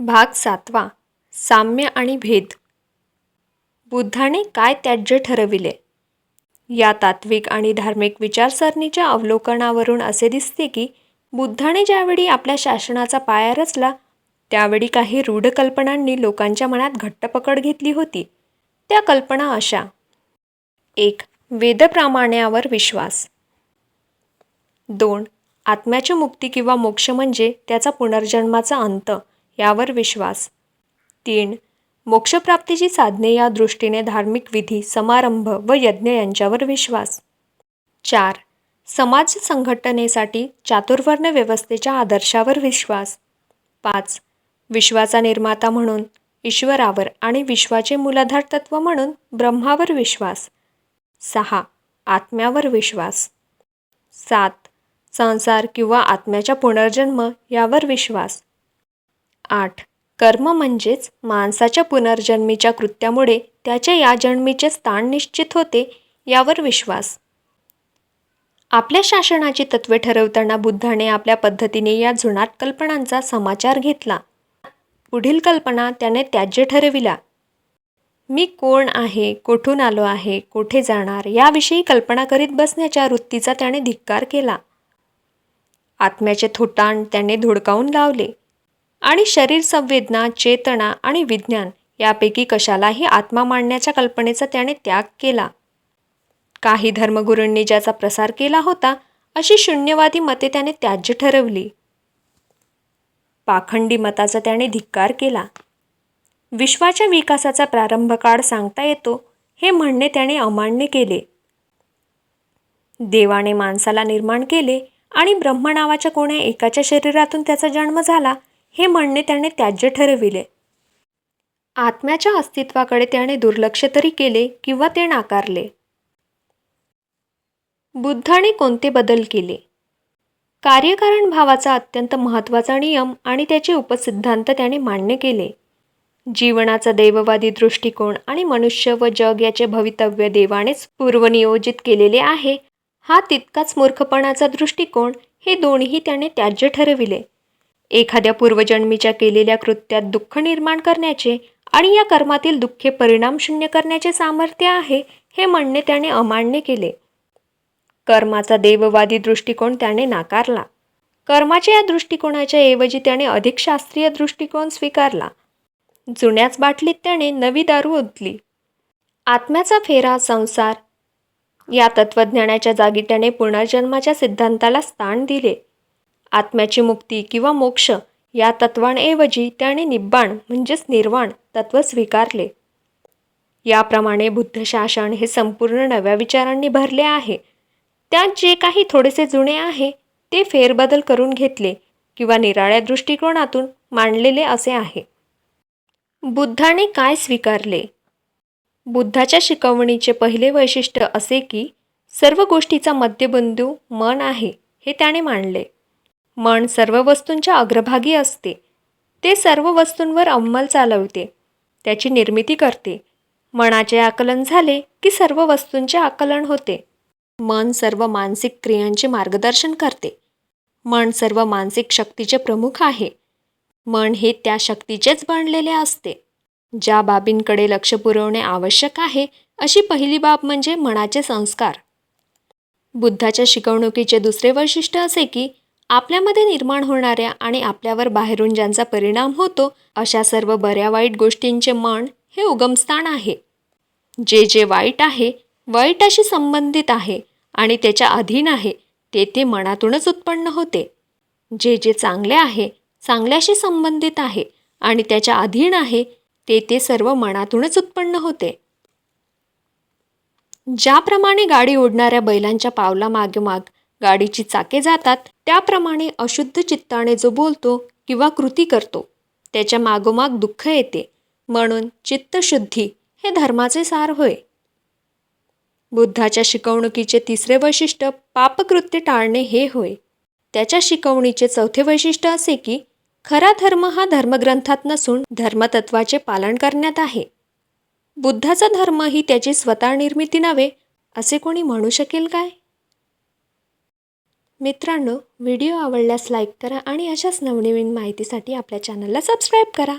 भाग 7. साम्य आणि भेद. बुद्धाने काय त्याज्य ठरविले? या तात्विक आणि धार्मिक विचारसरणीच्या अवलोकनावरून असे दिसते की बुद्धाने ज्यावेळी आपल्या शासनाचा पाया रचला त्यावेळी काही रूढ कल्पनांनी लोकांच्या मनात घट्ट पकड घेतली होती. त्या कल्पना अशा: 1. वेदप्रामाण्यावर विश्वास. 2. आत्म्याची मुक्ती किंवा मोक्ष म्हणजे त्याचा पुनर्जन्माचा अंत यावर विश्वास. 3. मोक्षप्राप्तीची साधने या दृष्टीने धार्मिक विधी, समारंभ व यज्ञ यांच्यावर विश्वास. 4. समाज संघटनेसाठी चातुर्वर्ण व्यवस्थेच्या आदर्शावर विश्वास. 5. विश्वाचा निर्माता म्हणून ईश्वरावर आणि विश्वाचे मूलाधार तत्व म्हणून ब्रह्मावर विश्वास. 6. आत्म्यावर विश्वास. 7. संसार किंवा आत्म्याच्या पुनर्जन्म यावर विश्वास. 8. कर्म म्हणजेच माणसाच्या पुनर्जन्मीच्या कृत्यामुळे त्याच्या या जन्मीचे स्थान निश्चित होते यावर विश्वास. आपल्या शासनाची तत्त्वे ठरवताना बुद्धाने आपल्या पद्धतीने या जुनाट कल्पनांचा समाचार घेतला. पुढील कल्पना त्याने त्याज्य ठरविल्या. मी कोण आहे, कोठून आलो आहे, कोठे जाणार याविषयी कल्पना करीत बसण्याच्या वृत्तीचा त्याने धिक्कार केला. आत्म्याचे थोटांड त्याने धुडकावून लावले आणि शरीर, संवेदना, चेतना आणि विज्ञान यापैकी कशालाही आत्मा मानण्याच्या कल्पनेचा त्याने त्याग केला. काही धर्मगुरूंनी ज्याचा प्रसार केला होता अशी शून्यवादी मते त्याने त्याज्य ठरवली. पाखंडी मताचा त्याने धिक्कार केला. विश्वाच्या विकासाचा प्रारंभ काळ सांगता येतो हे म्हणणे त्याने अमान्य केले. देवाने माणसाला निर्माण केले आणि ब्रह्म नावाच्या कोण्या एकाच्या शरीरातून त्याचा जन्म झाला हे म्हणणे त्याने त्याज्य ठरविले. आत्म्याच्या अस्तित्वाकडे त्याने दुर्लक्ष तरी केले किंवा ते नाकारले. बुद्धाने कोणते बदल केले? कार्यकारण भावाचा अत्यंत महत्त्वाचा नियम आणि त्याचे उपसिद्धांत त्याने मान्य केले. जीवनाचा देववादी दृष्टिकोन आणि मनुष्य व जग याचे भवितव्य देवानेच पूर्वनियोजित केलेले आहे हा तितकाच मूर्खपणाचा दृष्टिकोन हे दोन्ही त्याने त्याज्य ठरविले. एखाद्या पूर्वजन्मीच्या केलेल्या कृत्यात दुःख निर्माण करण्याचे आणि या कर्मातील दुःखे परिणाम शून्य करण्याचे सामर्थ्य आहे हे म्हणणे त्याने अमान्य केले. कर्माचा देववादी दृष्टिकोन त्याने नाकारला. कर्माच्या या दृष्टिकोनाच्या ऐवजी त्याने अधिक शास्त्रीय दृष्टिकोन स्वीकारला. जुन्याच बाटलीत त्याने नवी दारू ओतली. आत्म्याचा फेरा, संसार या तत्त्वज्ञानाच्या जागी त्याने पुनर्जन्माच्या सिद्धांताला स्थान दिले. आत्म्याची मुक्ती किंवा मोक्ष या तत्वांऐवजी त्याने निब्बाण म्हणजेच निर्वाण तत्त्व स्वीकारले. याप्रमाणे बुद्ध शासन हे संपूर्ण नव्या विचारांनी भरले आहे. त्यात जे काही थोडेसे जुने आहे ते फेरबदल करून घेतले किंवा निराळ्या दृष्टिकोनातून मांडलेले असे आहे. बुद्धाने काय स्वीकारले? बुद्धाच्या शिकवणीचे पहिले वैशिष्ट्य असे की सर्व गोष्टीचा मध्यबिंदू मन आहे हे त्याने मांडले. मन सर्व वस्तूंच्या अग्रभागी असते. ते सर्व वस्तूंवर अंमल चालवते, त्याची निर्मिती करते. मनाचे आकलन झाले की सर्व वस्तूंचे आकलन होते. मन सर्व मानसिक क्रियांचे मार्गदर्शन करते. मन सर्व मानसिक शक्तीचे प्रमुख आहे. मन हे त्या शक्तीचेच बनलेले असते. ज्या बाबींकडे लक्ष पुरवणे आवश्यक आहे अशी पहिली बाब म्हणजे मनाचे संस्कार. बुद्धाच्या शिकवणुकीचे दुसरे वैशिष्ट्य असे की आपल्यामध्ये निर्माण होणाऱ्या आणि आपल्यावर बाहेरून ज्यांचा परिणाम होतो अशा सर्व बऱ्या वाईट गोष्टींचे मन हे उगमस्थान आहे. जे जे वाईट आहे, वाईटाशी संबंधित आहे आणि त्याच्या अधीन आहे ते मनातूनच उत्पन्न होते. जे जे चांगले आहे, चांगल्याशी संबंधित आहे आणि त्याच्या अधीन आहे ते सर्व मनातूनच उत्पन्न होते. ज्याप्रमाणे गाडी ओढणाऱ्या बैलांच्या पावलामागोमाग गाडीची चाके जातात त्याप्रमाणे अशुद्ध चित्ताने जो बोलतो किंवा कृती करतो त्याच्या मागोमाग दुःख येते. म्हणून चित्तशुद्धी हे धर्माचे सार होय. बुद्धाच्या शिकवणुकीचे तिसरे वैशिष्ट्य पापकृत्य टाळणे हे होय. त्याच्या शिकवणीचे चौथे वैशिष्ट्य असे की खरा धर्म हा धर्मग्रंथात नसून धर्मतत्वाचे पालन करण्यात आहे. बुद्धाचा धर्म ही त्याची स्वतः निर्मिती नव्हे असे कोणी म्हणू शकेल काय? मित्रांनो, व्हिडिओ आवडल्यास लाईक करा आणि अशाच नवनवीन माहितीसाठी आपल्या चॅनलला सबस्क्राईब करा.